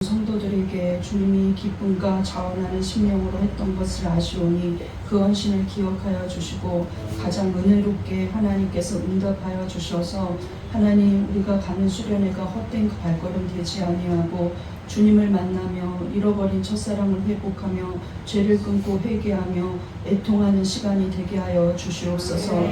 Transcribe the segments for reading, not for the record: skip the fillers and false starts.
성도들에게 주님이 기쁨과 자원하는 심령으로 했던 것을 아시오니 그 헌신을 기억하여 주시고 가장 은혜롭게 하나님께서 응답하여 주셔서 하나님 우리가 가는 수련회가 헛된 그 발걸음 되지 아니하고 주님을 만나며 잃어버린 첫사랑을 회복하며 죄를 끊고 회개하며 애통하는 시간이 되게 하여 주시옵소서.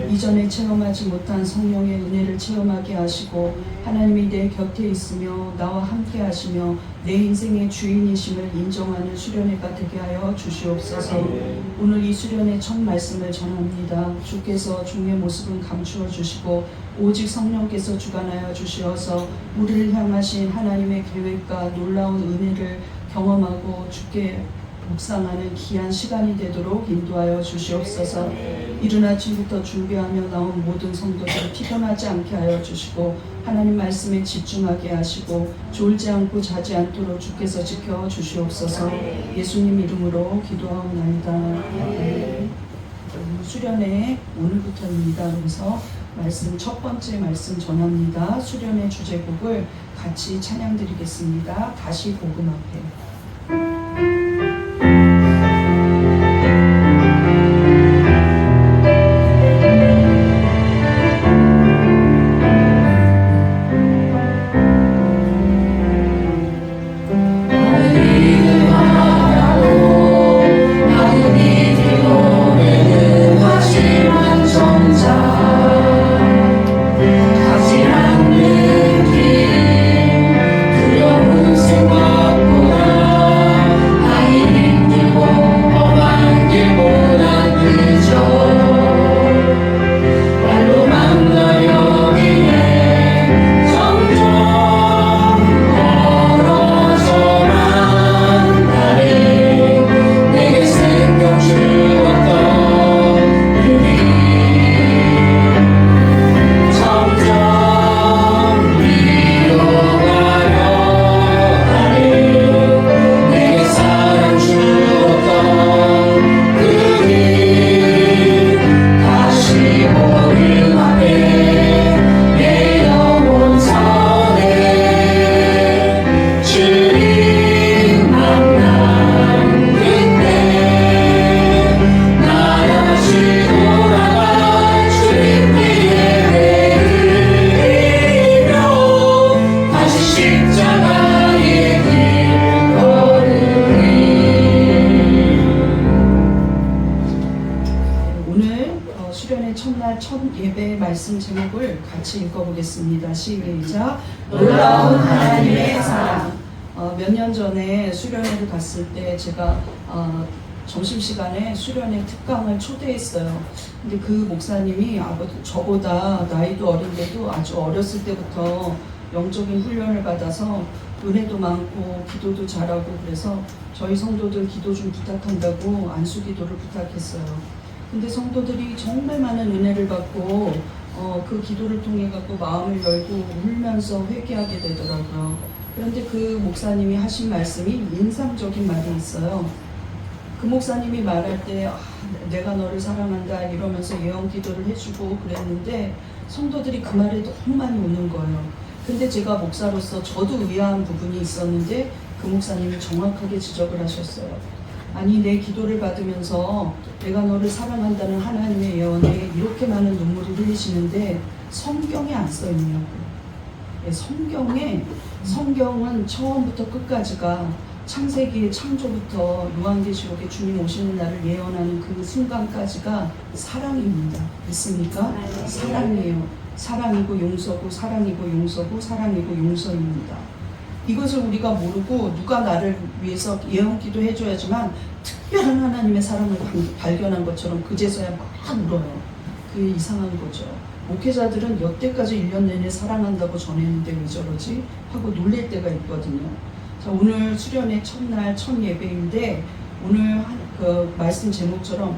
이전에 체험하지 못한 성령의 은혜를 체험하게 하시고 하나님이 내 곁에 있으며 나와 함께 하시며 내 인생의 주인이심을 인정하는 수련회가 되게 하여 주시옵소서. 오늘 이 수련회 첫 말씀을 전합니다. 주께서 종의 모습은 감추어 주시고 오직 성령께서 주관하여 주시어서 우리를 향하신 하나님의 계획과 놀라운 은혜를 경험하고 주께 묵상하는 귀한 시간이 되도록 인도하여 주시옵소서. 이른 아침부터 준비하며 나온 모든 성도들을 피곤하지 않게 하여 주시고 하나님 말씀에 집중하게 하시고 졸지 않고 자지 않도록 주께서 지켜 주시옵소서. 예수님 이름으로 기도하옵나이다. 수련회 오늘부터입니다. 그래서 말씀 첫 번째 말씀 전합니다. 수련회 주제곡을 같이 찬양드리겠습니다. 다시 복음 앞에. 첫 예배 말씀 제목을 같이 읽어보겠습니다. 시작. 놀라운 하나님의 사랑. 몇 년 전에 수련회를 갔을 때 제가 점심시간에 수련회 특강을 초대했어요. 근데 그 목사님이 저보다 나이도 어린데도 아주 어렸을 때부터 영적인 훈련을 받아서 은혜도 많고 기도도 잘하고 그래서 저희 성도들 기도 좀 부탁한다고 안수기도를 부탁했어요. 근데 성도들이 정말 많은 은혜를 받고 그 기도를 통해 갖고 마음을 열고 울면서 회개하게 되더라고요. 그런데 그 목사님이 하신 말씀이 인상적인 말이 있어요. 그 목사님이 말할 때 내가 너를 사랑한다 이러면서 예언 기도를 해주고 그랬는데 성도들이 그 말에 너무 많이 우는 거예요. 근데 제가 목사로서 저도 의아한 부분이 있었는데 그 목사님이 정확하게 지적을 하셨어요. 아니 내 기도를 받으면서 내가 너를 사랑한다는 하나님의 예언에 이렇게 많은 눈물을 흘리시는데 성경에 안 써있냐고. 성경은 처음부터 끝까지가 창세기의 창조부터 요한계시록에 주님 오시는 날을 예언하는 그 순간까지가 사랑입니다. 믿습니까? 사랑이에요. 사랑이고 용서고 사랑이고 용서고 사랑이고 용서입니다. 이것을 우리가 모르고 누가 나를 위해서 예언기도 해줘야지만 특별한 하나님의 사랑을 발견한 것처럼 그제서야 막 울어요. 그게 이상한 거죠. 목회자들은 여태까지 1년 내내 사랑한다고 전했는데 왜 저러지? 하고 놀랄 때가 있거든요. 자, 오늘 수련회 첫날 첫 예배인데 오늘 그 말씀 제목처럼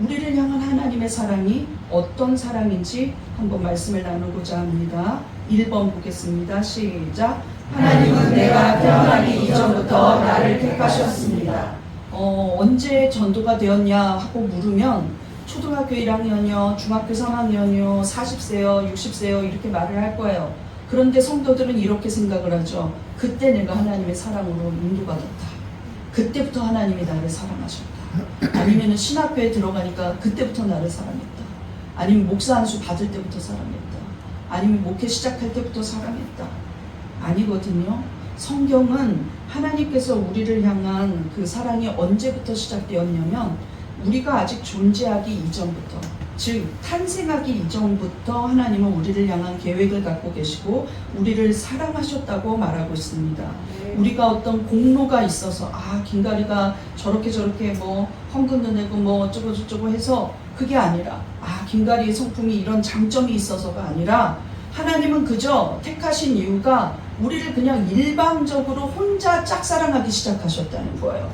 우리를 향한 하나님의 사랑이 어떤 사랑인지 한번 말씀을 나누고자 합니다. 1번 보겠습니다. 시작. 하나님은 내가 태어나기 이전부터 나를 택하셨습니다. 언제 전도가 되었냐 하고 물으면 초등학교 1학년이요, 중학교 3학년이요, 40세요, 60세요 이렇게 말을 할 거예요. 그런데 성도들은 이렇게 생각을 하죠. 그때 내가 하나님의 사랑으로 인도받았다. 그때부터 하나님이 나를 사랑하셨다. 아니면 신학교에 들어가니까 그때부터 나를 사랑했다. 아니면 목사 한 수 받을 때부터 사랑했다. 아니면 목회 시작할 때부터 사랑했다. 아니거든요. 성경은 하나님께서 우리를 향한 그 사랑이 언제부터 시작되었냐면 우리가 아직 존재하기 이전부터, 즉 탄생하기 이전부터 하나님은 우리를 향한 계획을 갖고 계시고 우리를 사랑하셨다고 말하고 있습니다. 우리가 어떤 공로가 있어서 김가리가 저렇게 뭐 헌금도 내고 뭐 어쩌고 저쩌고 해서 그게 아니라 김가리의 성품이 이런 장점이 있어서가 아니라 하나님은 그저 택하신 이유가 우리를 그냥 일방적으로 혼자 짝사랑하기 시작하셨다는 거예요.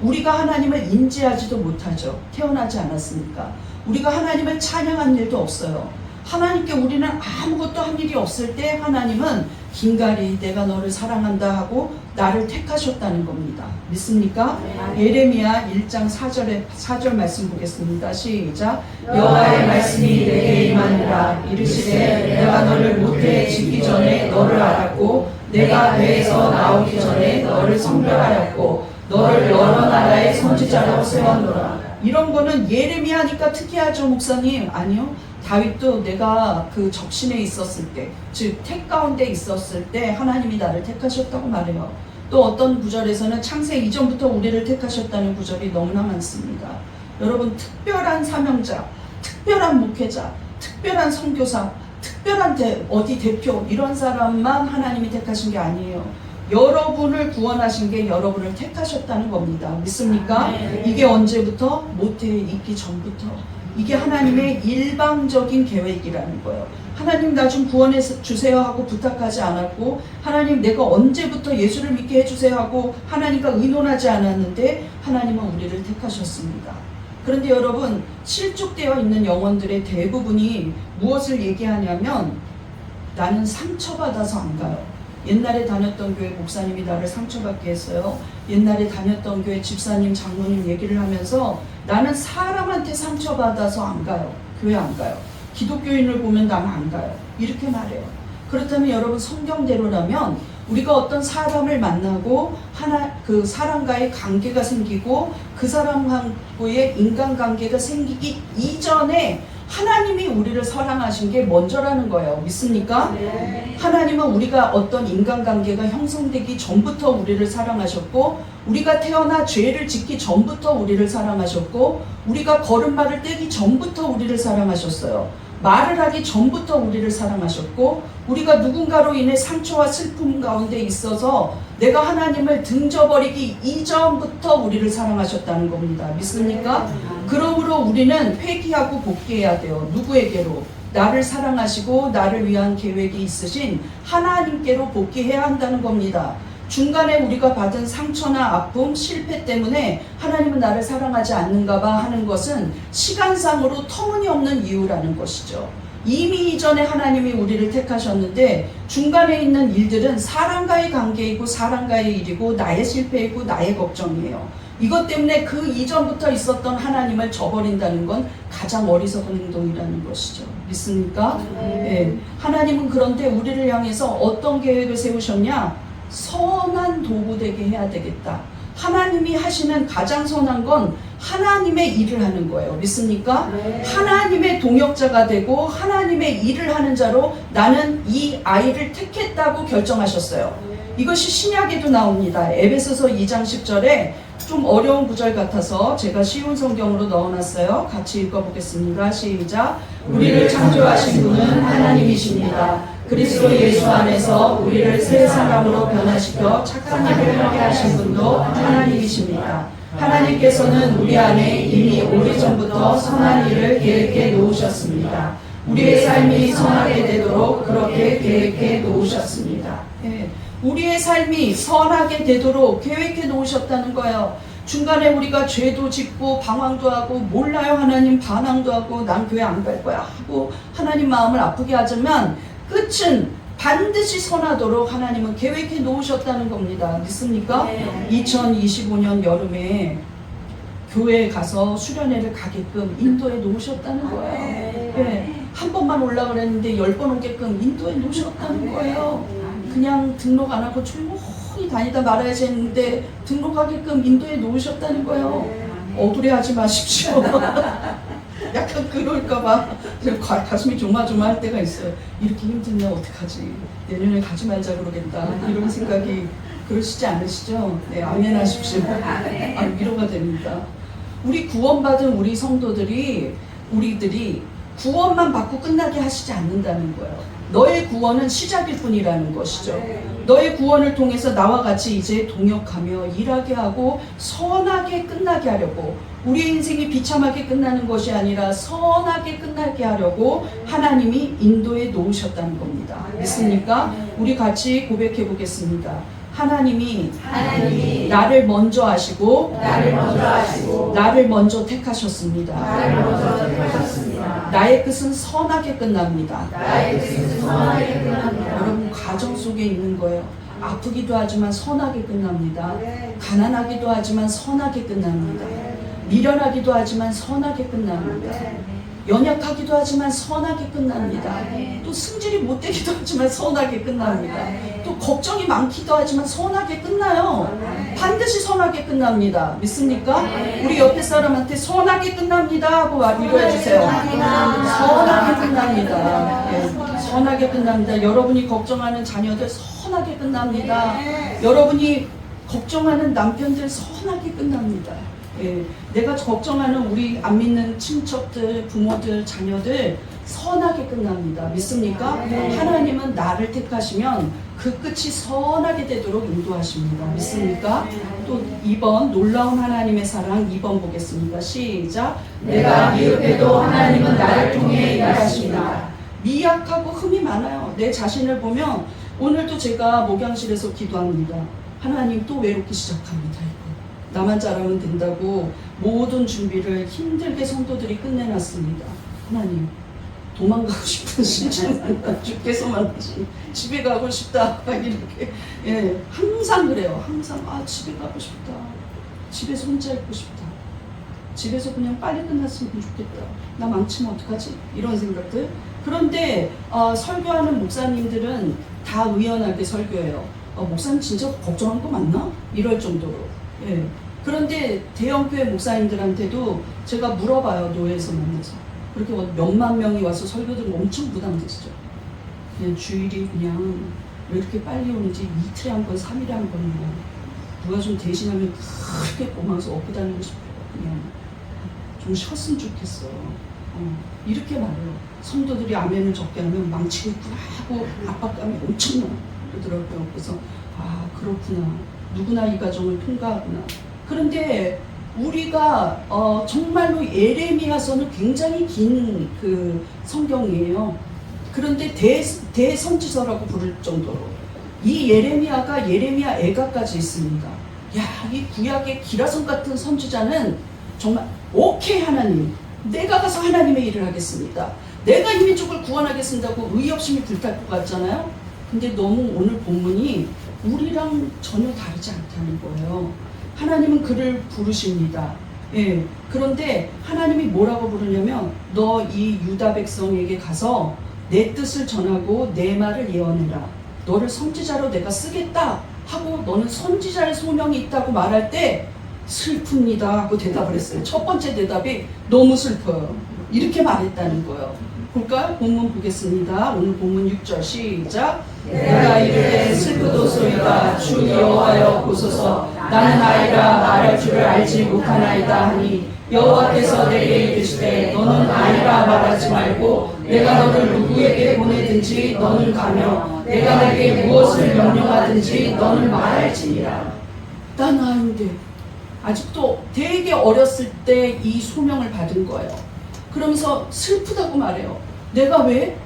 우리가 하나님을 인지하지도 못하죠. 태어나지 않았으니까. 우리가 하나님을 찬양한 일도 없어요. 하나님께 우리는 아무것도 한 일이 없을 때 하나님은 김가리 내가 너를 사랑한다 하고 나를 택하셨다는 겁니다. 믿습니까? 예레미야 1장 4절 말씀 보겠습니다. 시작. 여호와의 말씀이 내게 임하니라. 이르시되 내가 너를 모태에 짓기 전에 너를 알았고 내가 배에서 나오기 전에 너를 성별하였고 너를 여러 나라의 선지자로 세웠노라. 이런 거는 예레미야니까 특이하죠, 목사님? 아니요. 다윗도 내가 그 적신에 있었을 때, 즉 택 가운데 있었을 때 하나님이 나를 택하셨다고 말해요. 또 어떤 구절에서는 창세 이전부터 우리를 택하셨다는 구절이 너무나 많습니다. 여러분, 특별한 사명자, 특별한 목회자, 특별한 선교사, 특별한 대표 이런 사람만 하나님이 택하신 게 아니에요. 여러분을 구원하신 게 여러분을 택하셨다는 겁니다. 믿습니까? 이게 언제부터? 모태에 있기 전부터. 이게 하나님의 일방적인 계획이라는 거예요. 하나님 나 좀 구원해 주세요 하고 부탁하지 않았고, 하나님 내가 언제부터 예수를 믿게 해주세요 하고 하나님과 의논하지 않았는데 하나님은 우리를 택하셨습니다. 그런데 여러분, 실족되어 있는 영혼들의 대부분이 무엇을 얘기하냐면 나는 상처받아서 안 가요. 옛날에 다녔던 교회 목사님이 나를 상처받게 했어요. 옛날에 다녔던 교회 집사님, 장로님 얘기를 하면서 나는 사람한테 상처받아서 안 가요. 교회 안 가요. 기독교인을 보면 나는 안 가요. 이렇게 말해요. 그렇다면 여러분, 성경대로라면 우리가 어떤 사람을 만나고 그 사람과의 관계가 생기고 그 사람과의 인간관계가 생기기 이전에 하나님이 우리를 사랑하신 게 먼저라는 거예요. 믿습니까? 네. 하나님은 우리가 어떤 인간관계가 형성되기 전부터 우리를 사랑하셨고, 우리가 태어나 죄를 짓기 전부터 우리를 사랑하셨고, 우리가 걸음마를 떼기 전부터 우리를 사랑하셨어요. 말을 하기 전부터 우리를 사랑하셨고, 우리가 누군가로 인해 상처와 슬픔 가운데 있어서 내가 하나님을 등져버리기 이전부터 우리를 사랑하셨다는 겁니다. 믿습니까? 그러므로 우리는 회개하고 복귀해야 돼요. 누구에게로? 나를 사랑하시고 나를 위한 계획이 있으신 하나님께로 복귀해야 한다는 겁니다. 중간에 우리가 받은 상처나 아픔, 실패 때문에 하나님은 나를 사랑하지 않는가 봐 하는 것은 시간상으로 터무니없는 이유라는 것이죠. 이미 이전에 하나님이 우리를 택하셨는데 중간에 있는 일들은 사람과의 관계이고 사람과의 일이고 나의 실패이고 나의 걱정이에요. 이것 때문에 그 이전부터 있었던 하나님을 저버린다는 건 가장 어리석은 행동이라는 것이죠. 믿습니까? 네. 하나님은 그런데 우리를 향해서 어떤 계획을 세우셨냐? 선한 도구되게 해야 되겠다. 하나님이 하시는 가장 선한 건 하나님의 일을 하는 거예요. 믿습니까? 네. 하나님의 동역자가 되고 하나님의 일을 하는 자로 나는 이 아이를 택했다고 결정하셨어요. 이것이 신약에도 나옵니다. 에베소서 2장 10절에 좀 어려운 구절 같아서 제가 쉬운 성경으로 넣어놨어요. 같이 읽어보겠습니다. 시작. 우리를 창조하신 분은 하나님이십니다. 그리스도 예수 안에서 우리를 새 사람으로 변화시켜 착한 일을 하게 하신 분도 하나님이십니다. 하나님께서는 우리 안에 이미 오래전부터 선한 일을 계획해 놓으셨습니다. 우리의 삶이 선하게 되도록 그렇게 계획해 놓으셨습니다. 네. 우리의 삶이 선하게 되도록 계획해 놓으셨다는 거예요. 중간에 우리가 죄도 짓고 방황도 하고 몰라요 하나님, 반항도 하고 난 교회 안 갈 거야 하고 하나님 마음을 아프게 하지만 끝은 반드시 선하도록 하나님은 계획해 놓으셨다는 겁니다. 믿습니까? 네. 2025년 여름에 교회에 가서 수련회를 가게끔 인도해 놓으셨다는 거예요. 네. 한 번만 올라 그랬는데 10번 오게끔 인도에 놓으셨다는 거예요. 그냥 등록 안 하고 조용히 다니다 말아야지 했는데 등록하게끔 인도에 놓으셨다는 거예요. 억울해하지 마십시오. 약간 그럴까봐 가슴이 조마조마할 때가 있어요. 이렇게 힘들면 어떡하지? 내년에 가지 말자 그러겠다. 이런 생각이 그러시지 않으시죠? 네, 아멘 하십시오. 위로가 됩니다. 우리 구원받은 우리 성도들이 우리들이 구원만 받고 끝나게 하시지 않는다는 거예요. 너의 구원은 시작일 뿐이라는 것이죠. 너의 구원을 통해서 나와 같이 이제 동역하며 일하게 하고 선하게 끝나게 하려고, 우리의 인생이 비참하게 끝나는 것이 아니라 선하게 끝나게 하려고 하나님이 인도에 놓으셨다는 겁니다. 믿습니까? 우리 같이 고백해 보겠습니다. 하나님이 나를 먼저 하시고 나를 먼저 택하셨습니다. 나의 끝은 선하게 끝납니다. 여러분, 가정 속에 있는 거예요. 아프기도 하지만 선하게 끝납니다. 가난하기도 하지만 선하게 끝납니다. 미련하기도 하지만 선하게 끝납니다. 연약하기도 하지만 선하게 끝납니다. 또 승질이 못되기도 하지만 선하게 끝납니다. 또 걱정이 많기도 하지만 선하게 끝나요. 반드시 선하게 끝납니다. 믿습니까? 우리 옆에 사람한테 선하게 끝납니다 하고 위로해 주세요. 선하게 끝납니다. 네, 선하게 끝납니다. 여러분이 걱정하는 자녀들 선하게 끝납니다. 여러분이 걱정하는 남편들 선하게 끝납니다. 예, 내가 걱정하는 우리 안 믿는 친척들, 부모들, 자녀들 선하게 끝납니다. 믿습니까? 하나님은 나를 택하시면 그 끝이 선하게 되도록 인도하십니다. 믿습니까? 또 2번, 놀라운 하나님의 사랑 2번 보겠습니다. 시작. 내가 미흡해도 하나님은 나를 통해 일하십니다. 미약하고 흠이 많아요. 내 자신을 보면 오늘도 제가 목양실에서 기도합니다. 하나님, 또 외롭기 시작합니다. 나만 잘하면 된다고 모든 준비를 힘들게 성도들이 끝내놨습니다. 하나님, 도망가고 싶은 심정은 주께서만 하시. 집에 가고 싶다 이렇게, 예, 항상 그래요. 항상 집에 가고 싶다. 집에서 혼자 있고 싶다. 집에서 그냥 빨리 끝났으면 좋겠다. 나 망치면 어떡하지? 이런 생각들. 그런데 설교하는 목사님들은 다 의연하게 설교해요. 목사님 진짜 걱정한 거 맞나? 이럴 정도로. 예. 그런데 대형교회 목사님들한테도 제가 물어봐요. 교회에서 만나서. 그렇게 몇만 명이 와서 설교 들으면 엄청 부담되시죠. 그냥 주일이 그냥 왜 이렇게 빨리 오는지 이틀에 한 번, 3일에 한 번이고, 누가 좀 대신하면 크게 꼬마서 업고 다니고 싶어요. 그냥 좀 쉬었으면 좋겠어. 이렇게 말해요. 성도들이 아멘을 적게 하면 망치겠구나 하고 압박감이 엄청나 그러더라고요. 그래서 그렇구나. 누구나 이 과정을 통과하구나. 그런데 우리가 정말로 예레미야서는 굉장히 긴 그 성경이에요. 그런데 대선지서라고 부를 정도로 이 예레미야가 예레미야 애가까지 있습니다. 야, 이 구약의 기라성 같은 선지자는 정말 오케이 하나님, 내가 가서 하나님의 일을 하겠습니다. 내가 이 민족을 구원하겠습니다고 의협심이 불탈 것 같잖아요. 근데 너무 오늘 본문이 우리랑 전혀 다르지 않다는 거예요. 하나님은 그를 부르십니다. 예. 그런데 하나님이 뭐라고 부르냐면, 너 이 유다 백성에게 가서 내 뜻을 전하고 내 말을 예언해라. 너를 선지자로 내가 쓰겠다 하고, 너는 선지자의 소명이 있다고 말할 때 슬픕니다 하고 대답을 했어요. 첫 번째 대답이 너무 슬퍼요. 이렇게 말했다는 거예요. 볼까요? 본문 보겠습니다. 오늘 본문 6절 시작. 내가 이르되 슬프도소이다. 주 여호와여 보소서. 나는 아이라 말할 줄을 알지 못하나이다 하니, 여호와께서 내게 이르시되 너는 아이라 말하지 말고 내가 너를 누구에게 보내든지 너는 가며 내가 내게 무엇을 명령하든지 너는 말할지니라. 난 아이인데, 아직도 되게 어렸을 때 이 소명을 받은 거예요. 그러면서 슬프다고 말해요. 내가 왜?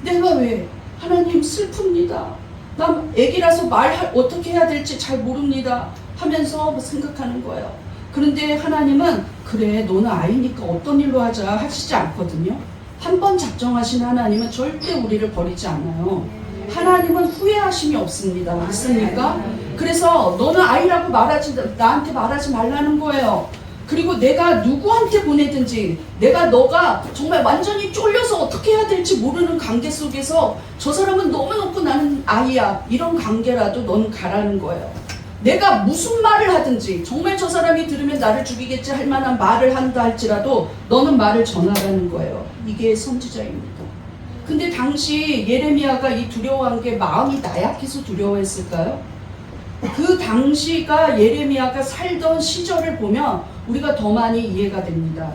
내가 왜? 하나님, 슬픕니다. 난 애기라서 어떻게 해야 될지 잘 모릅니다 하면서 생각하는 거예요. 그런데 하나님은 그래, 너는 아이니까 어떤 일로 하자 하시지 않거든요. 한 번 작정하신 하나님은 절대 우리를 버리지 않아요. 하나님은 후회하심이 없습니다. 믿습니까? 그래서 너는 아이라고 나한테 말하지 말라는 거예요. 그리고 내가 누구한테 보내든지 너가 정말 완전히 쫄려서 어떻게 해야 될지 모르는 관계 속에서 저 사람은 너무 높고 나는 아이야, 이런 관계라도 넌 가라는 거예요. 내가 무슨 말을 하든지 정말 저 사람이 들으면 나를 죽이겠지 할 만한 말을 한다 할지라도 너는 말을 전하라는 거예요. 이게 선지자입니다. 근데 당시 예레미야가 이 두려워한 게 마음이 나약해서 두려워했을까요? 그 당시가 예레미야가 살던 시절을 보면 우리가 더 많이 이해가 됩니다.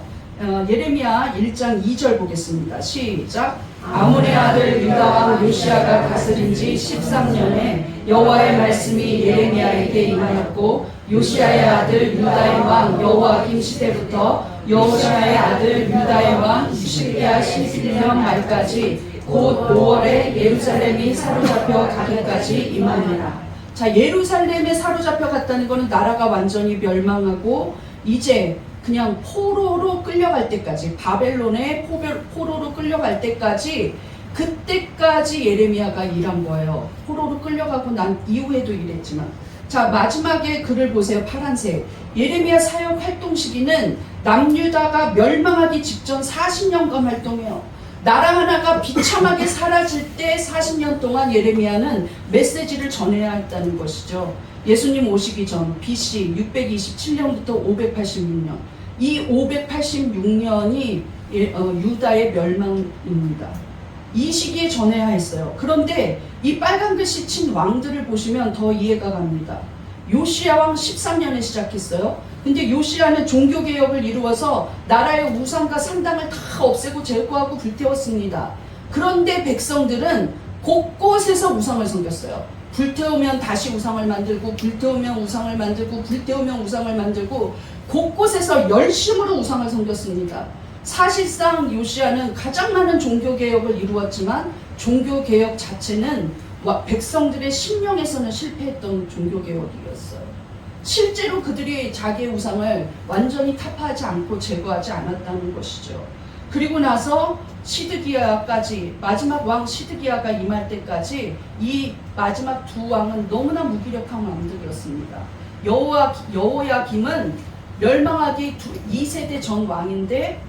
예레미야 1장 2절 보겠습니다. 시작. 아몬의 아들 유다왕 요시야가 다스린 지 13년에 여호와의 말씀이 예레미야에게 임하였고, 요시야의 아들 유다의 왕 여호와김 시대부터 여호시아의 아들 유다의 왕 시드기야 11년 말까지 곧 5월에 예루살렘이 사로잡혀 가기까지 임하니라. 자, 예루살렘에 사로잡혀 갔다는 것은 나라가 완전히 멸망하고 이제 그냥 포로로 끌려갈 때까지, 바벨론의 포로로 끌려갈 때까지, 그때까지 예레미야가 일한 거예요. 포로로 끌려가고 난 이후에도 일했지만. 자, 마지막에 글을 보세요. 파란색. 예레미야 사역 활동 시기는 남유다가 멸망하기 직전 40년간 활동해요. 나라 하나가 비참하게 사라질 때 40년 동안 예레미야는 메시지를 전해야 했다는 것이죠. 예수님 오시기 전 BC 627년부터 586년, 이 586년이 유다의 멸망입니다. 이 시기에 전해야 했어요. 그런데 이 빨간 글씨 친 왕들을 보시면 더 이해가 갑니다. 요시야 왕 13년에 시작했어요. 근데 요시야는 종교개혁을 이루어서 나라의 우상과 산당을 다 없애고 제거하고 불태웠습니다. 그런데 백성들은 곳곳에서 우상을 섬겼어요. 불태우면 다시 우상을 만들고, 불태우면 우상을 만들고, 불태우면 우상을 만들고, 곳곳에서 열심으로 우상을 섬겼습니다. 사실상 요시야는 가장 많은 종교개혁을 이루었지만 종교개혁 자체는 백성들의 심령에서는 실패했던 종교개혁이었어요. 실제로 그들이 자기의 우상을 완전히 타파하지 않고 제거하지 않았다는 것이죠. 그리고 나서 시드기야까지, 마지막 왕 시드기야가 임할 때까지 이 마지막 두 왕은 너무나 무기력한 왕들이었습니다. 여호야김은 멸망하기 2세대 전 왕인데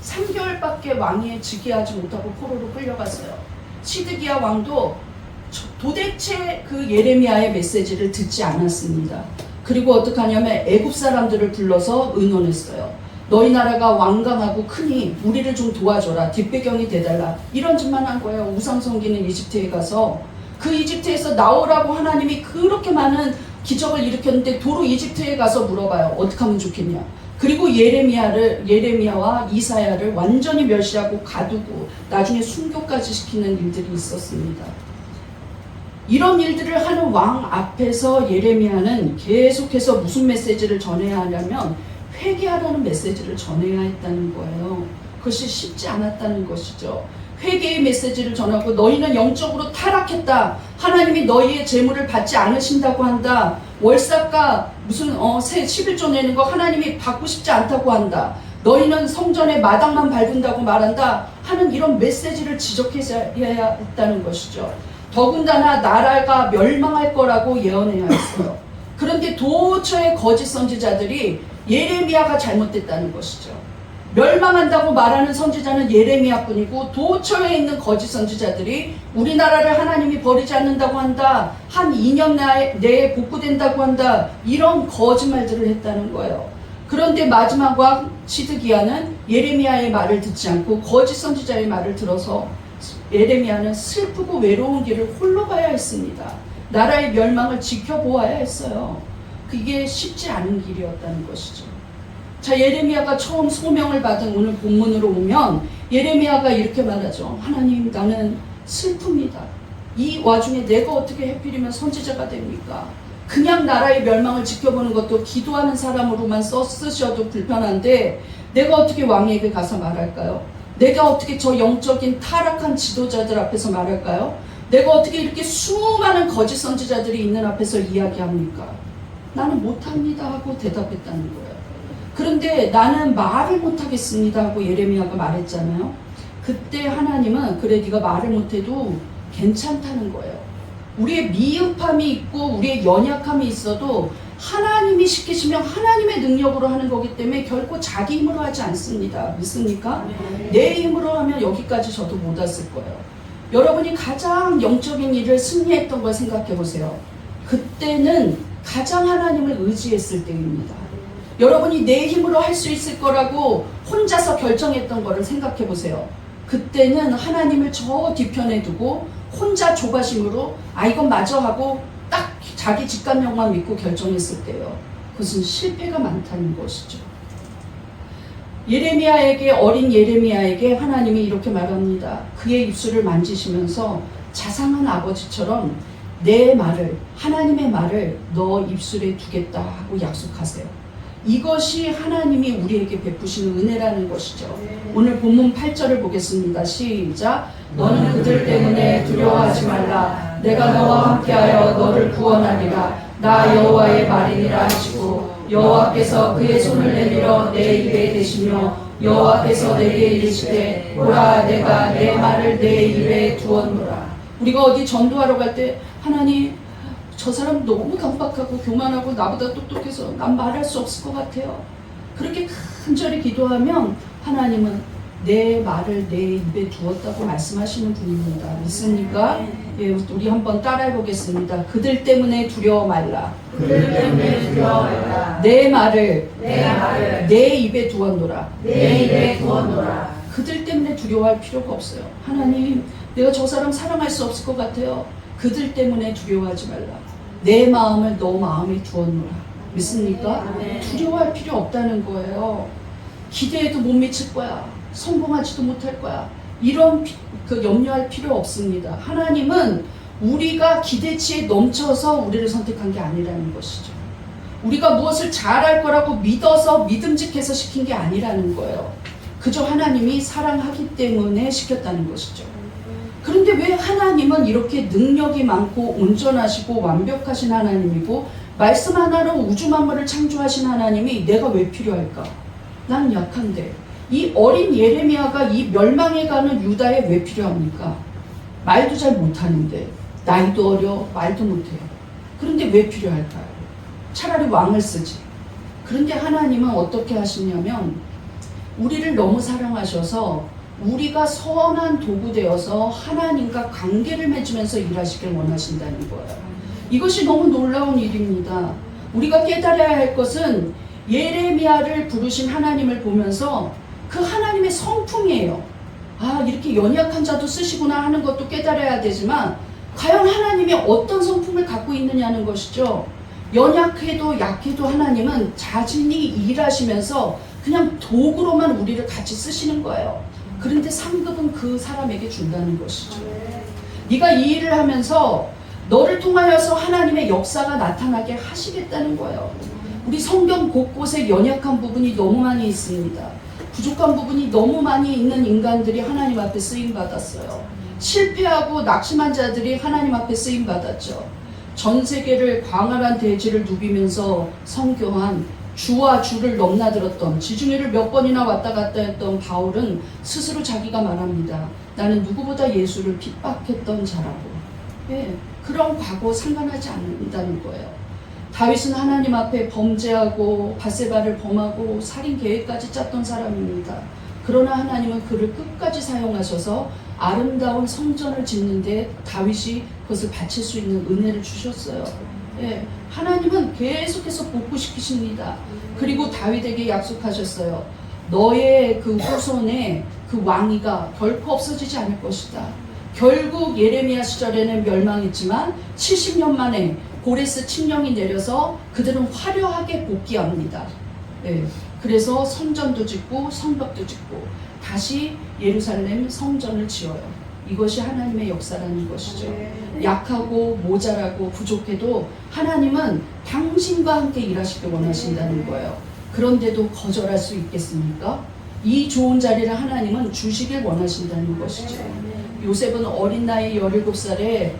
3개월밖에 왕위에 즉위하지 못하고 포로로 끌려갔어요. 시드기야 왕도 도대체 그 예레미야의 메시지를 듣지 않았습니다. 그리고 어떻게 하냐면 애굽 사람들을 불러서 의논했어요. 너희 나라가 완강하고 크니 우리를 좀 도와줘라. 뒷배경이 돼달라. 이런 짓만 한 거예요. 우상 섬기는 이집트에 가서. 그 이집트에서 나오라고 하나님이 그렇게 많은 기적을 일으켰는데 도로 이집트에 가서 물어봐요. 어떻게 하면 좋겠냐. 그리고 예레미야와 이사야를 완전히 멸시하고 가두고 나중에 순교까지 시키는 일들이 있었습니다. 이런 일들을 하는 왕 앞에서 예레미야는 계속해서 무슨 메시지를 전해야 하냐면 회개하라는 메시지를 전해야 했다는 거예요. 그것이 쉽지 않았다는 것이죠. 회개의 메시지를 전하고, 너희는 영적으로 타락했다. 하나님이 너희의 재물을 받지 않으신다고 한다. 월삭과 무슨 11조 내는 거 하나님이 받고 싶지 않다고 한다. 너희는 성전의 마당만 밟은다고 말한다 하는 이런 메시지를 지적해야 했다는 것이죠. 더군다나 나라가 멸망할 거라고 예언해야 했어요. 그런데 도처의 거짓 선지자들이 예레미야가 잘못됐다는 것이죠. 멸망한다고 말하는 선지자는 예레미야뿐이고, 도처에 있는 거짓 선지자들이 우리나라를 하나님이 버리지 않는다고 한다, 한 2년 내에 복구된다고 한다, 이런 거짓말들을 했다는 거예요. 그런데 마지막 왕 시드기야는 예레미야의 말을 듣지 않고 거짓 선지자의 말을 들어서 예레미야는 슬프고 외로운 길을 홀로 가야 했습니다. 나라의 멸망을 지켜보아야 했어요. 그게 쉽지 않은 길이었다는 것이죠. 자, 예레미야가 처음 소명을 받은 오늘 본문으로 오면 예레미야가 이렇게 말하죠. 하나님, 나는 슬픕니다. 이 와중에 내가 어떻게 해필이면 선지자가 됩니까? 그냥 나라의 멸망을 지켜보는 것도 기도하는 사람으로만 쓰셔도 불편한데 내가 어떻게 왕에게 가서 말할까요? 내가 어떻게 저 영적인 타락한 지도자들 앞에서 말할까요? 내가 어떻게 이렇게 수많은 거짓 선지자들이 있는 앞에서 이야기합니까? 나는 못합니다 하고 대답했다는 거예요. 그런데 나는 말을 못하겠습니다 하고 예레미야가 말했잖아요. 그때 하나님은 그래 네가 말을 못해도 괜찮다는 거예요. 우리의 미흡함이 있고 우리의 연약함이 있어도 하나님이 시키시면 하나님의 능력으로 하는 거기 때문에 결코 자기 힘으로 하지 않습니다. 믿습니까? 내 힘으로 하면 여기까지 저도 못 왔을 거예요. 여러분이 가장 영적인 일을 승리했던 걸 생각해 보세요. 그때는 가장 하나님을 의지했을 때입니다. 여러분이 내 힘으로 할 수 있을 거라고 혼자서 결정했던 거를 생각해 보세요. 그때는 하나님을 저 뒤편에 두고 혼자 조바심으로 이건 마저 하고 딱 자기 직감력만 믿고 결정했을 때요. 그것은 실패가 많다는 것이죠. 어린 예레미야에게 하나님이 이렇게 말합니다. 그의 입술을 만지시면서 자상한 아버지처럼 내 말을, 하나님의 말을 너 입술에 두겠다 하고 약속하세요. 이것이 하나님이 우리에게 베푸시는 은혜라는 것이죠. 오늘 본문 8절을 보겠습니다. 시작. 너는 그들 때문에 두려워하지 말라. 내가 너와 함께하여 너를 구원하리라. 나 여호와의 말이니라 하시고 여호와께서 그의 손을 내밀어 내 입에 대시며 여호와께서 내게 이르시되 보라 내가 내 말을 내 입에 두었노라. 우리가 어디 전도하러 갈 때 하나님 저 사람 너무 강박하고 교만하고 나보다 똑똑해서 난 말할 수 없을 것 같아요. 그렇게 간절히 기도하면 하나님은 내 말을 내 입에 두었다고 말씀하시는 분입니다. 믿습니까? 예, 우리 한번 따라해 보겠습니다. 그들 때문에 두려워 말라. 그들 때문에 두려워 말라. 내 말을 내 입에 두었노라. 내 입에 두었노라. 그들 때문에 두려워할 필요가 없어요. 하나님, 내가 저 사람 사랑할 수 없을 것 같아요. 그들 때문에 두려워하지 말라. 내 마음을 너 마음에 두었노라. 믿습니까? 두려워할 필요 없다는 거예요. 기대해도 못 미칠 거야. 성공하지도 못할 거야. 이런 염려할 필요 없습니다. 하나님은 우리가 기대치에 넘쳐서 우리를 선택한 게 아니라는 것이죠. 우리가 무엇을 잘할 거라고 믿어서 믿음직해서 시킨 게 아니라는 거예요. 그저 하나님이 사랑하기 때문에 시켰다는 것이죠. 그런데 왜 하나님은 이렇게 능력이 많고 온전하시고 완벽하신 하나님이고 말씀 하나로 우주 만물을 창조하신 하나님이 내가 왜 필요할까? 난 약한데 이 어린 예레미야가 이 멸망해가는 유다에 왜 필요합니까? 말도 잘 못하는데 나이도 어려 말도 못해요. 그런데 왜 필요할까요? 차라리 왕을 쓰지. 그런데 하나님은 어떻게 하시냐면 우리를 너무 사랑하셔서 우리가 선한 도구 되어서 하나님과 관계를 맺으면서 일하시길 원하신다는 거예요. 이것이 너무 놀라운 일입니다. 우리가 깨달아야 할 것은 예레미야를 부르신 하나님을 보면서 그 하나님의 성품이에요. 이렇게 연약한 자도 쓰시구나 하는 것도 깨달아야 되지만 과연 하나님이 어떤 성품을 갖고 있느냐는 것이죠. 연약해도 약해도 하나님은 자신이 일하시면서 그냥 도구로만 우리를 같이 쓰시는 거예요. 그런데 상급은 그 사람에게 준다는 것이죠. 네가 이 일을 하면서 너를 통하여서 하나님의 역사가 나타나게 하시겠다는 거예요. 우리 성경 곳곳에 연약한 부분이 너무 많이 있습니다. 부족한 부분이 너무 많이 있는 인간들이 하나님 앞에 쓰임받았어요. 실패하고 낙심한 자들이 하나님 앞에 쓰임받았죠. 전 세계를 광활한 대지를 누비면서 선교한 주와 주를 넘나들었던 지중해를 몇 번이나 왔다 갔다 했던 바울은 스스로 자기가 말합니다. 나는 누구보다 예수를 핍박했던 자라고. 그런 과거 상관하지 않는다는 거예요. 다윗은 하나님 앞에 범죄하고 밧세바를 범하고 살인 계획까지 짰던 사람입니다. 그러나 하나님은 그를 끝까지 사용하셔서 아름다운 성전을 짓는데 다윗이 그것을 바칠 수 있는 은혜를 주셨어요. 하나님은 계속해서 복구시키십니다. 그리고 다윗에게 약속하셨어요. 너의 그 후손의 그 왕위가 결코 없어지지 않을 것이다. 결국 예레미야 시절에는 멸망했지만 70년 만에 고레스 칙령이 내려서 그들은 화려하게 복귀합니다. 그래서 성전도 짓고 성벽도 짓고 다시 예루살렘 성전을 지어요. 이것이 하나님의 역사라는 것이죠. 약하고 모자라고 부족해도 하나님은 당신과 함께 일하시길 원하신다는 거예요. 그런데도 거절할 수 있겠습니까? 이 좋은 자리를 하나님은 주시길 원하신다는 것이죠. 요셉은 어린 나이 17살에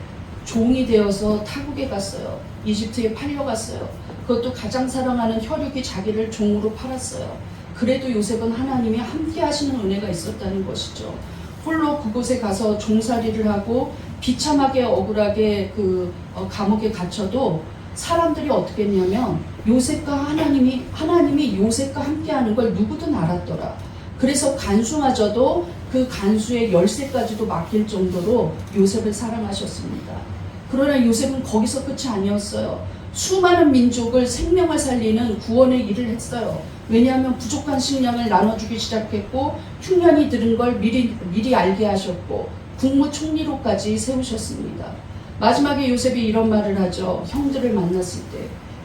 종이 되어서 타국에 갔어요. 이집트에 팔려갔어요. 그것도 가장 사랑하는 혈육이 자기를 종으로 팔았어요. 그래도 요셉은 하나님이 함께 하시는 은혜가 있었다는 것이죠. 홀로 그곳에 가서 종살이를 하고 비참하게 억울하게 감옥에 갇혀도 사람들이 어떻게 했냐면 하나님이 요셉과 함께하는 걸 누구든 알았더라. 그래서 간수마저도 그 간수의 열쇠까지도 맡길 정도로 요셉을 사랑하셨습니다. 그러나 요셉은 거기서 끝이 아니었어요. 수많은 민족을 생명을 살리는 구원의 일을 했어요. 왜냐하면 부족한 식량을 나눠주기 시작했고 흉년이 들은 걸 미리 알게 하셨고 국무총리로까지 세우셨습니다. 마지막에 요셉이 이런 말을 하죠. 형들을 만났을 때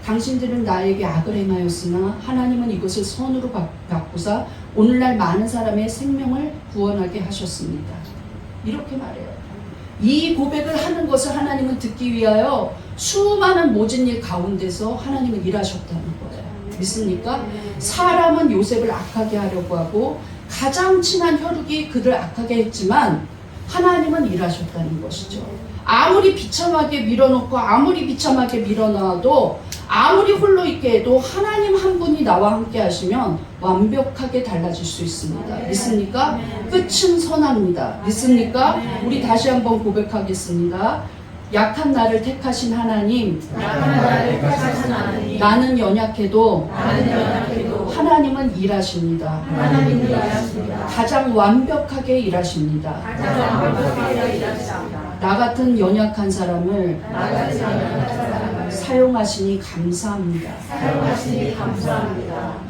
당신들은 나에게 악을 행하였으나 하나님은 이것을 선으로 바꾸사 오늘날 많은 사람의 생명을 구원하게 하셨습니다. 이렇게 말해요. 이 고백을 하는 것을 하나님은 듣기 위하여 수많은 모진 일 가운데서 하나님은 일하셨다는 거예요. 믿습니까? 사람은 요셉을 악하게 하려고 하고 가장 친한 혈육이 그를 악하게 했지만 하나님은 일하셨다는 것이죠. 아무리 비참하게 밀어놓고 아무리 비참하게 밀어놔도 아무리 홀로 있게 해도 하나님 한 분이 나와 함께 하시면 완벽하게 달라질 수 있습니다. 믿습니까? 끝은 선합니다. 믿습니까? 우리 다시 한번 고백하겠습니다. 약한 나를 택하신 하나님, 나는 연약해도 하나님은 일하십니다. 가장 완벽하게 일하십니다. 나 같은 연약한 사람을 사용하시니 감사합니다.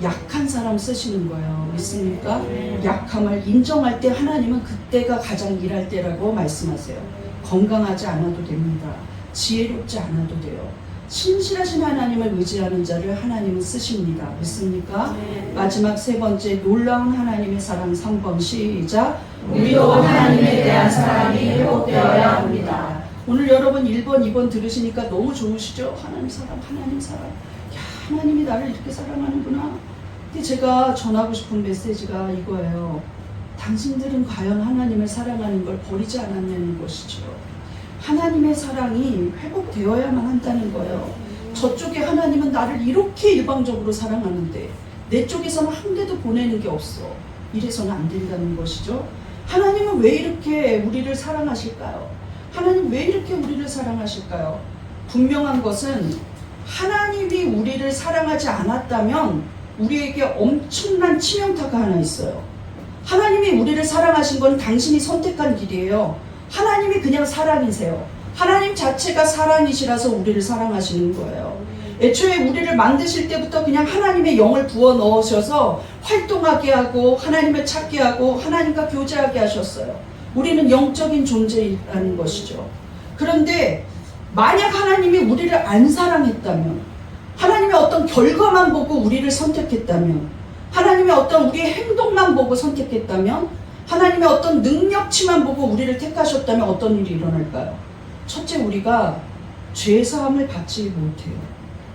약한 사람 쓰시는 거예요. 믿습니까? 약함을 인정할 때 하나님은 그때가 가장 일할 때라고 말씀하세요. 건강하지 않아도 됩니다. 지혜롭지 않아도 돼요. 신실하신 하나님을 의지하는 자를 하나님은 쓰십니다. 믿습니까? 마지막 세 번째, 놀라운 하나님의 사랑 3번 시작. 우리도 하나님에 대한 사랑이 회복되어야 합니다. 오늘 여러분 1번, 2번 들으시니까 너무 좋으시죠? 하나님 사랑, 하나님 사랑. 야, 하나님이 나를 이렇게 사랑하는구나. 근데 제가 전하고 싶은 메시지가 이거예요. 당신들은 과연 하나님을 사랑하는 걸 버리지 않았냐는 것이죠. 하나님의 사랑이 회복되어야만 한다는 거예요. 저쪽에 하나님은 나를 이렇게 일방적으로 사랑하는데 내 쪽에서는 한 개도 보내는 게 없어. 이래서는 안 된다는 것이죠. 하나님은 왜 이렇게 우리를 사랑하실까요? 하나님 왜 이렇게 우리를 사랑하실까요? 분명한 것은 하나님이 우리를 사랑하지 않았다면 우리에게 엄청난 치명타가 하나 있어요. 하나님이 우리를 사랑하신 건 당신이 선택한 길이에요. 하나님이 그냥 사랑이세요. 하나님 자체가 사랑이시라서 우리를 사랑하시는 거예요. 애초에 우리를 만드실 때부터 그냥 하나님의 영을 부어 넣으셔서 활동하게 하고 하나님을 찾게 하고 하나님과 교제하게 하셨어요. 우리는 영적인 존재라는 것이죠. 그런데 만약 하나님이 우리를 안 사랑했다면, 하나님의 어떤 결과만 보고 우리를 선택했다면, 하나님의 어떤 우리의 행동만 보고 선택했다면, 하나님의 어떤 능력치만 보고 우리를 택하셨다면 어떤 일이 일어날까요? 첫째, 우리가 죄사함을 받지 못해요.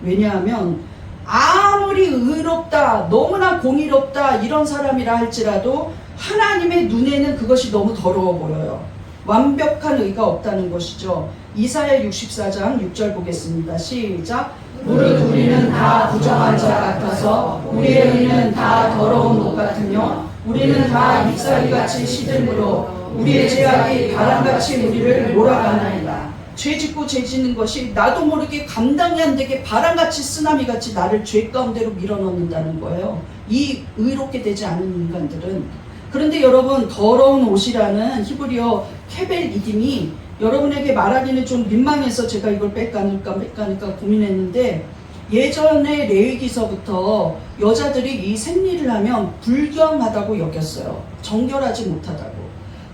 왜냐하면 아무리 의롭다, 너무나 공의롭다 이런 사람이라 할지라도 하나님의 눈에는 그것이 너무 더러워 보여요. 완벽한 의가 없다는 것이죠. 이사야 64장 6절 보겠습니다. 시작. 무릇 우리는 다 부정한 자 같아서 우리의 의는 다 더러운 것 같으며 우리는 다 잎사귀같이 시들므로 우리의 죄악이 바람같이 우리를 몰아가나이다. 죄 짓고 죄 짓는 것이 나도 모르게 감당이 안 되게 바람같이 쓰나미같이 나를 죄 가운데로 밀어넣는다는 거예요. 이 의롭게 되지 않은 인간들은. 그런데 여러분, 더러운 옷이라는 히브리어 케벨 이딤이 여러분에게 말하기는 좀 민망해서 제가 이걸 뺄까 넣을까 고민했는데, 예전에 레위기서부터 여자들이 이 생리를 하면 불경하다고 여겼어요. 정결하지 못하다고.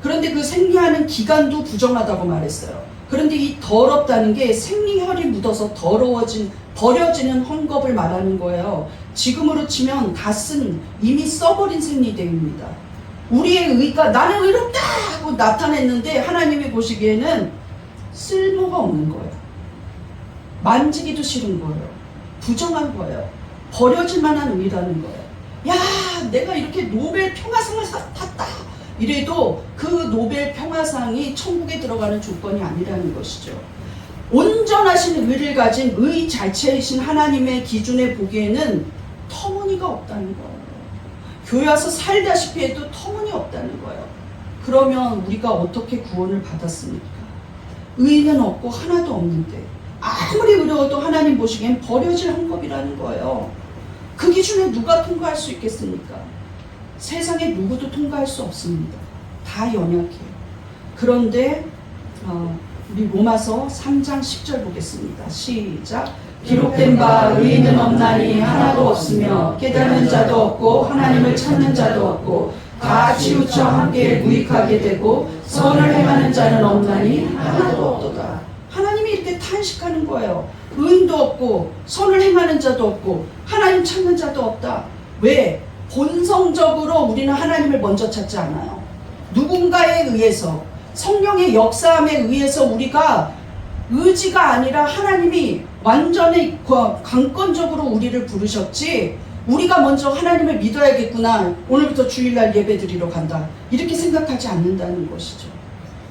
그런데 그 생리하는 기간도 부정하다고 말했어요. 그런데 이 더럽다는 게 생리혈이 묻어서 버려지는 헝겊을 말하는 거예요. 지금으로 치면 다 쓴, 이미 써버린 생리대입니다. 우리의 의가 나는 의롭다 하고 나타냈는데 하나님이 보시기에는 쓸모가 없는 거예요. 만지기도 싫은 거예요. 부정한 거예요. 버려질 만한 의라는 거예요. 야, 내가 이렇게 노벨 평화상을 탔다 이래도 그 노벨 평화상이 천국에 들어가는 조건이 아니라는 것이죠. 온전하신 의를 가진 의 자체이신 하나님의 기준에 보기에는 터무니가 없다는 거예요. 교회 와서 살다시피 해도 터무니없다는 거예요. 그러면 우리가 어떻게 구원을 받았습니까? 의인은 없고 하나도 없는데 아무리 어려워도 하나님 보시기엔 버려질 헝겊이라는 거예요. 그 기준에 누가 통과할 수 있겠습니까? 세상에 누구도 통과할 수 없습니다. 다 연약해요. 그런데 우리 로마서 3장 10절 보겠습니다. 시작. 기록된 바 의인은 없나니 하나도 없으며 깨닫는 자도 없고 하나님을 찾는 자도 없고 다 치우쳐 함께 무익하게 되고 선을 행하는 자는 없나니 하나도 없도다. 하나님이 이렇게 탄식하는 거예요. 의인도 없고 선을 행하는 자도 없고 하나님 찾는 자도 없다. 왜? 본성적으로 우리는 하나님을 먼저 찾지 않아요. 누군가에 의해서 성령의 역사함에 의해서 우리가 의지가 아니라 하나님이 완전히 강권적으로 우리를 부르셨지, 우리가 먼저 하나님을 믿어야겠구나, 오늘부터 주일날 예배드리러 간다, 이렇게 생각하지 않는다는 것이죠.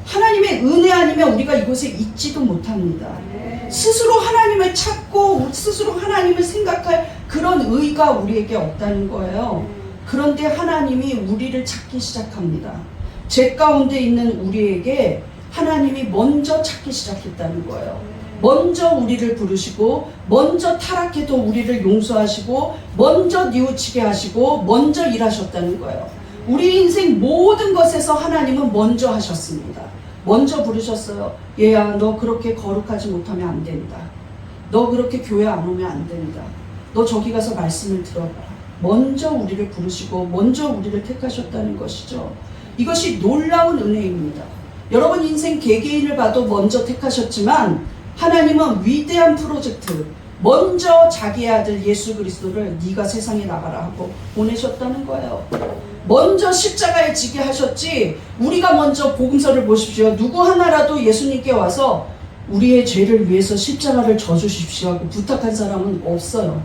하나님의 은혜 아니면 우리가 이곳에 있지도 못합니다. 스스로 하나님을 찾고 스스로 하나님을 생각할 그런 의가 우리에게 없다는 거예요. 그런데 하나님이 우리를 찾기 시작합니다. 죄 가운데 있는 우리에게 하나님이 먼저 찾기 시작했다는 거예요. 먼저 우리를 부르시고 먼저 타락해도 우리를 용서하시고 먼저 뉘우치게 하시고 먼저 일하셨다는 거예요. 우리 인생 모든 것에서 하나님은 먼저 하셨습니다. 먼저 부르셨어요. 얘야, 너 그렇게 거룩하지 못하면 안 된다. 너 그렇게 교회 안 오면 안 된다. 너 저기 가서 말씀을 들어봐라. 먼저 우리를 부르시고 먼저 우리를 택하셨다는 것이죠. 이것이 놀라운 은혜입니다. 여러분 인생 개개인을 봐도 먼저 택하셨지만 하나님은 위대한 프로젝트, 먼저 자기의 아들 예수 그리스도를 네가 세상에 나가라 하고 보내셨다는 거예요. 먼저 십자가에 지게 하셨지, 우리가 먼저 복음서를 보십시오. 누구 하나라도 예수님께 와서 우리의 죄를 위해서 십자가를 져주십시오 하고 부탁한 사람은 없어요.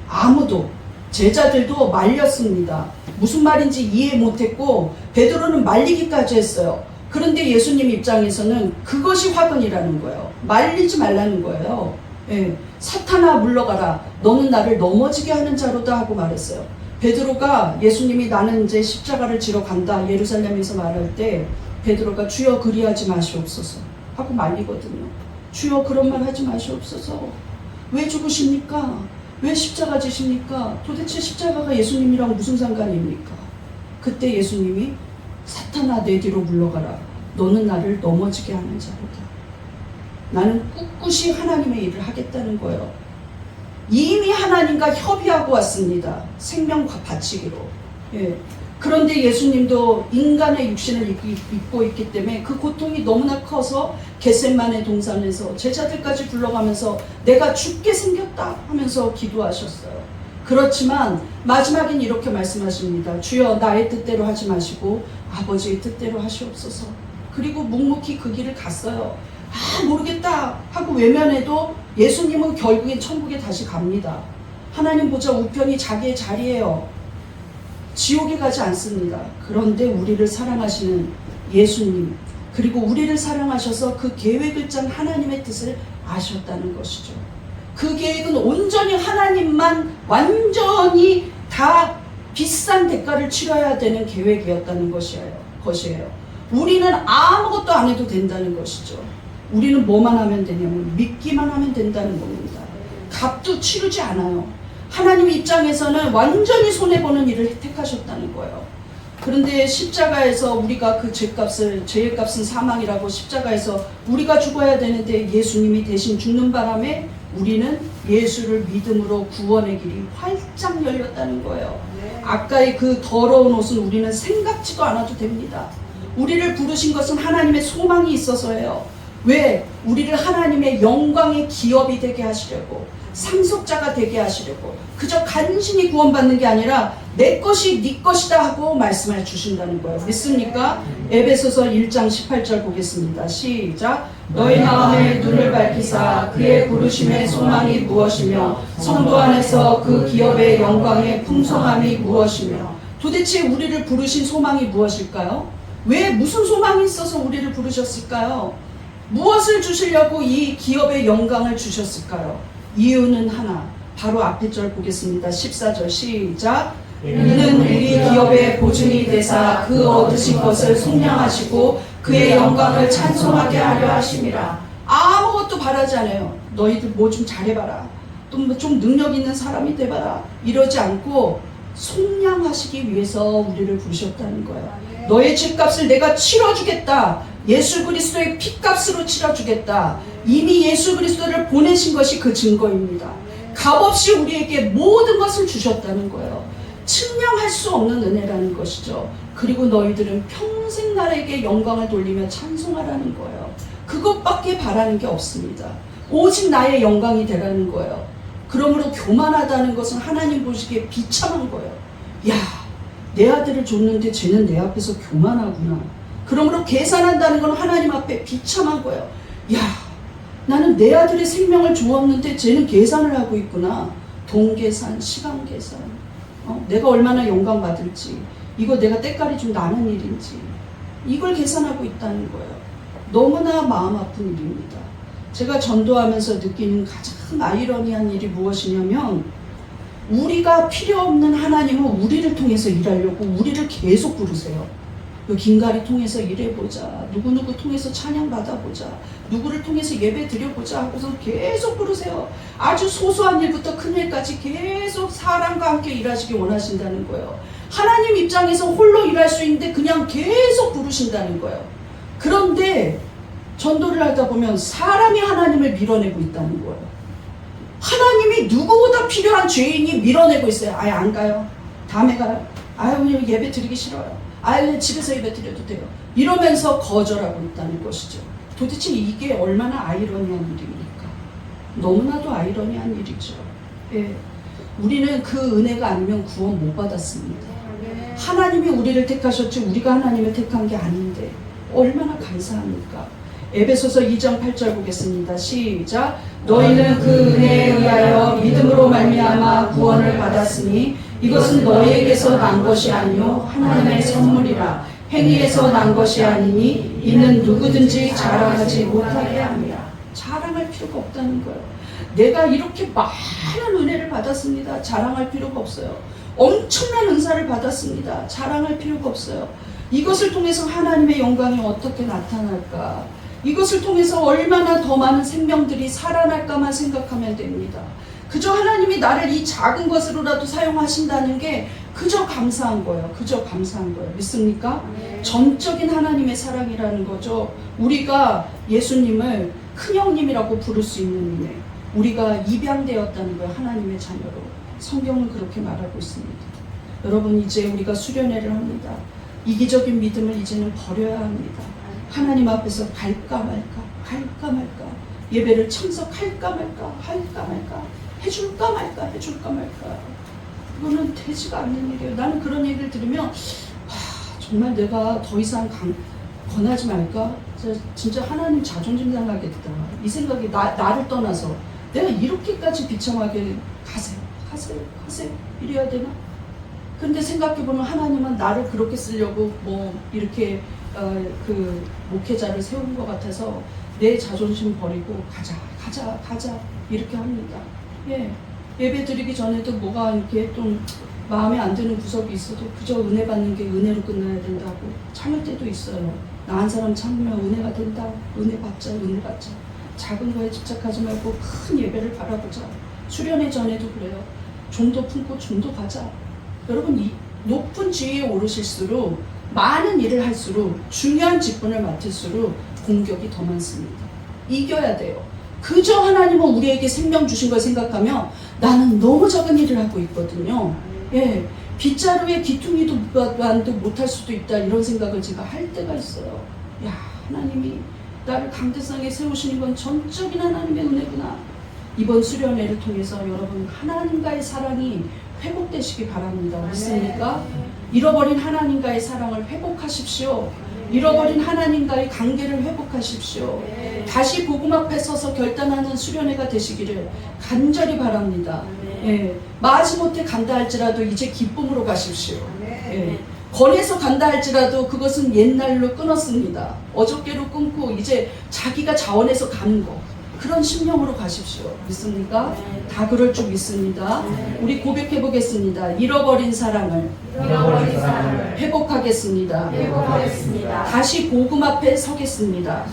아무도. 제자들도 말렸습니다. 무슨 말인지 이해 못했고 베드로는 말리기까지 했어요. 그런데 예수님 입장에서는 그것이 화근이라는 거예요. 말리지 말라는 거예요. 예, 사탄아 물러가라. 너는 나를 넘어지게 하는 자로다 하고 말했어요. 베드로가 예수님이 나는 이제 십자가를 지러 간다 예루살렘에서 말할 때 베드로가 주여 그리하지 마시옵소서 하고 말리거든요. 주여 그런 말 하지 마시옵소서. 왜 죽으십니까? 왜 십자가 지십니까? 도대체 십자가가 예수님이랑 무슨 상관입니까? 그때 예수님이 사탄아 내 뒤로 물러가라. 너는 나를 넘어지게 하는 자로다. 나는 꿋꿋이 하나님의 일을 하겠다는 거예요. 이미 하나님과 협의하고 왔습니다. 생명과 바치기로. 예. 그런데 예수님도 인간의 육신을 입고 있기 때문에 그 고통이 너무나 커서 겟세마네 동산에서 제자들까지 불러가면서 내가 죽게 생겼다 하면서 기도하셨어요. 그렇지만 마지막엔 이렇게 말씀하십니다. 주여 나의 뜻대로 하지 마시고 아버지의 뜻대로 하시옵소서. 그리고 묵묵히 그 길을 갔어요. 모르겠다 하고 외면해도 예수님은 결국엔 천국에 다시 갑니다. 하나님 보좌 우편이 자기의 자리예요. 지옥에 가지 않습니다. 그런데 우리를 사랑하시는 예수님, 그리고 우리를 사랑하셔서 그 계획을 짠 하나님의 뜻을 아셨다는 것이죠. 그 계획은 온전히 하나님만 완전히 다 비싼 대가를 치러야 되는 계획이었다는 것이에요. 우리는 아무것도 안 해도 된다는 것이죠. 우리는 뭐만 하면 되냐면 믿기만 하면 된다는 겁니다. 값도 치르지 않아요. 하나님 입장에서는 완전히 손해보는 일을 택하셨다는 거예요. 그런데 십자가에서 우리가 그 죄의 값은 사망이라고 십자가에서 우리가 죽어야 되는데 예수님이 대신 죽는 바람에 우리는 예수를 믿음으로 구원의 길이 활짝 열렸다는 거예요. 아까의 그 더러운 옷은 우리는 생각지도 않아도 됩니다. 우리를 부르신 것은 하나님의 소망이 있어서예요. 왜? 우리를 하나님의 영광의 기업이 되게 하시려고, 상속자가 되게 하시려고, 그저 간신히 구원받는 게 아니라 내 것이 네 것이다 하고 말씀해 주신다는 거예요. 믿습니까? 에베소서 1장 18절 보겠습니다. 시작. 너희 마음에 눈을 밝히사 그의 부르심의 소망이 무엇이며 성도 안에서 그 기업의 영광의 풍성함이 무엇이며. 도대체 우리를 부르신 소망이 무엇일까요? 왜 무슨 소망이 있어서 우리를 부르셨을까요? 무엇을 주시려고 이 기업의 영광을 주셨을까요? 이유는 하나, 바로 앞에 절 보겠습니다. 14절 시작. 이는 우리 기업의 보증이 되사 그 얻으신 것을 속량하시고 그의 영광을 찬송하게 하려 하심이라. 바라지 않아요. 너희들 뭐 좀 잘해봐라. 또 좀 능력 있는 사람이 돼봐라. 이러지 않고 속량하시기 위해서 우리를 부르셨다는 거예요. 너의 죄값을 내가 치러주겠다. 예수 그리스도의 피값으로 치러주겠다. 이미 예수 그리스도를 보내신 것이 그 증거입니다. 값없이 우리에게 모든 것을 주셨다는 거예요. 측량할 수 없는 은혜라는 것이죠. 그리고 너희들은 평생 나에게 영광을 돌리며 찬송하라는 거예요. 그것밖에 바라는 게 없습니다. 오직 나의 영광이 되라는 거예요. 그러므로 교만하다는 것은 하나님 보시기에 비참한 거예요. 야, 내 아들을 줬는데 쟤는 내 앞에서 교만하구나. 그러므로 계산한다는 건 하나님 앞에 비참한 거예요. 야, 나는 내 아들의 생명을 주었는데 쟤는 계산을 하고 있구나. 돈 계산, 시간 계산. 내가 얼마나 영광 받을지, 이거 내가 때깔이 좀 나는 일인지, 이걸 계산하고 있다는 거예요. 너무나 마음 아픈 일입니다. 제가 전도하면서 느끼는 가장 아이러니한 일이 무엇이냐면, 우리가 필요 없는 하나님은 우리를 통해서 일하려고 우리를 계속 부르세요. 김가리 통해서 일해보자, 누구누구 통해서 찬양 받아보자, 누구를 통해서 예배 드려보자 하고서 계속 부르세요. 아주 소소한 일부터 큰 일까지 계속 사람과 함께 일하시기 원하신다는 거예요. 하나님 입장에서 홀로 일할 수 있는데 그냥 계속 부르신다는 거예요. 그런데 전도를 하다 보면 사람이 하나님을 밀어내고 있다는 거예요. 하나님이 누구보다 필요한 죄인이 밀어내고 있어요. 아예 안 가요. 다음에 가요. 아유, 오늘 예배 드리기 싫어요. 아유, 집에서 예배 드려도 돼요. 이러면서 거절하고 있다는 것이죠. 도대체 이게 얼마나 아이러니한 일입니까? 너무나도 아이러니한 일이죠. 예. 우리는 그 은혜가 아니면 구원 못 받았습니다. 하나님이 우리를 택하셨지 우리가 하나님을 택한 게 아닌데 얼마나 감사합니까? 에베소서 2장 8절 보겠습니다. 시작. 너희는 그 은혜에 의하여 믿음으로 말미암아 구원을 받았으니 이것은 너희에게서 난 것이 아니요 하나님의 선물이라. 행위에서 난 것이 아니니 이는 누구든지 자랑하지 못하게 함이라. 자랑할 필요가 없다는 거예요. 내가 이렇게 많은 은혜를 받았습니다. 자랑할 필요가 없어요. 엄청난 은사를 받았습니다. 자랑할 필요가 없어요. 이것을 통해서 하나님의 영광이 어떻게 나타날까? 이것을 통해서 얼마나 더 많은 생명들이 살아날까만 생각하면 됩니다. 그저 하나님이 나를 이 작은 것으로라도 사용하신다는 게 그저 감사한 거예요. 그저 감사한 거예요. 믿습니까? 전적인 하나님의 사랑이라는 거죠. 우리가 예수님을 큰형님이라고 부를 수 있는 은혜. 우리가 입양되었다는 거예요. 하나님의 자녀로. 성경은 그렇게 말하고 있습니다. 여러분, 이제 우리가 수련회를 합니다. 이기적인 믿음을 이제는 버려야 합니다. 하나님 앞에서 갈까 말까 예배를 참석할까 말까 해줄까 말까 그거는 되지가 않는 일이에요. 나는 그런 얘기를 들으면 정말 내가 더 이상 권하지 말까? 진짜 하나님 자존심 상하겠다. 이 생각이 나를 떠나서 내가 이렇게까지 비참하게 가세요 이래야 되나? 근데 생각해보면 하나님은 나를 그렇게 쓰려고 뭐 이렇게 그 목회자를 세운 것 같아서 내 자존심 버리고 가자 이렇게 합니다. 예, 예배 드리기 전에도 뭐가 이렇게 좀 마음에 안 드는 구석이 있어도 그저 은혜 받는 게 은혜로 끝나야 된다고 참을 때도 있어요. 나 한 사람 참으면 은혜가 된다. 은혜 받자. 작은 거에 집착하지 말고 큰 예배를 바라보자. 수련회 전에도 그래요. 좀더 품고 좀 더 가자. 여러분, 이 높은 지위에 오르실수록 많은 일을 할수록 중요한 직분을 맡을수록 공격이 더 많습니다. 이겨야 돼요. 그저 하나님은 우리에게 생명 주신 걸 생각하면 나는 너무 작은 일을 하고 있거든요. 예, 빗자루에 귀퉁이도 못할 수도 있다 이런 생각을 제가 할 때가 있어요. 야, 하나님이 나를 강대상에 세우시는 건 전적인 하나님의 은혜구나. 이번 수련회를 통해서 여러분 하나님과의 사랑이 회복되시기 바랍니다. 믿습니까? 잃어버린 하나님과의 사랑을 회복하십시오. 잃어버린 하나님과의 관계를 회복하십시오. 다시 복음 앞에 서서 결단하는 수련회가 되시기를 간절히 바랍니다. 예, 마지못해 간다 할지라도 이제 기쁨으로 가십시오. 예, 권해서 간다 할지라도 그것은 옛날로 끊었습니다. 어저께로 끊고 이제 자기가 자원해서 가는 거. 그런 심령으로 가십시오. 믿습니까? 다 그럴 줄 믿습니다. 우리 고백해 보겠습니다. 잃어버린 사랑을 회복하겠습니다. 다시 복음 앞에 서겠습니다.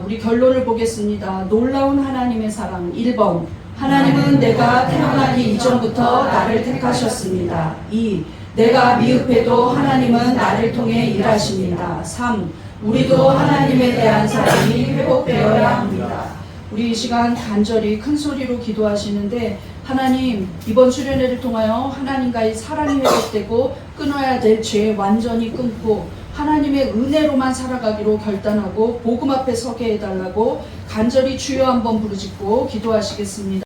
우리 결론을 보겠습니다. 놀라운 하나님의 사랑. 1번, 하나님은 내가 태어나기 이전부터 나를 택하셨습니다. 2. 내가 미흡해도 하나님은 나를 통해 일하십니다. 3. 우리도 하나님에 대한 사랑이 회복되어야 합니다. 우리 이 시간 간절히 큰 소리로 기도하시는데, 하나님, 이번 수련회를 통하여 하나님과의 사랑이 회복되고 끊어야 될 죄 완전히 끊고 하나님의 은혜로만 살아가기로 결단하고 복음 앞에 서게 해달라고 간절히 주여 한번 부르짖고 기도하시겠습니다.